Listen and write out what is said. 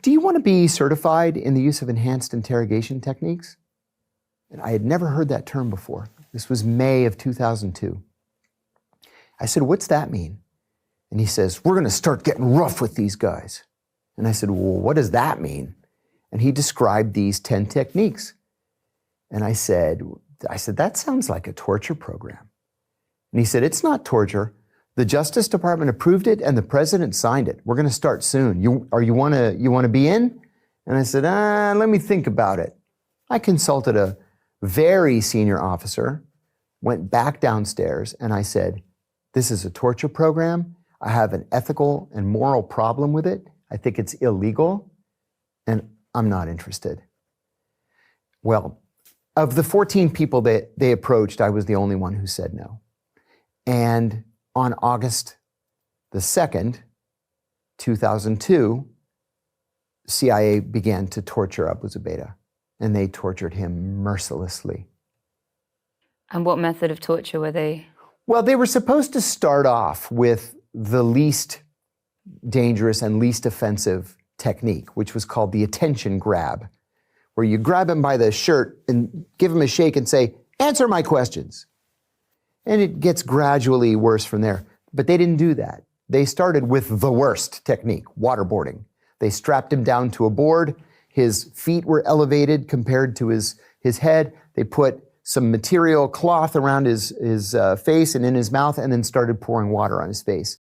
Do you want to be certified in the use of enhanced interrogation techniques? And I had never heard that term before. This was May of 2002. I said, what's that mean? And he says, we're going to start getting rough with these guys. And I said, well, what does that mean? And he described these 10 techniques. And I said, that sounds like a torture program. And he said, it's not torture. The Justice Department approved it and the president signed it. We're going to start soon. You want to be in? And I said, let me think about it. I consulted a very senior officer, went back downstairs, and I said, this is a torture program. I have an ethical and moral problem with it. I think it's illegal, and I'm not interested. Well, of the 14 people that they approached, I was the only one who said no. And on August the 2nd, 2002, CIA began to torture Abu Zubaydah, and they tortured him mercilessly. And what method of torture were they? Well, they were supposed to start off with the least dangerous and least offensive technique, which was called the attention grab, where you grab him by the shirt and give him a shake and say, answer my questions. And it gets gradually worse from there. But they didn't do that. They started with the worst technique, waterboarding. They strapped him down to a board. His feet were elevated compared to his head. They put some material cloth around his face and in his mouth and then started pouring water on his face.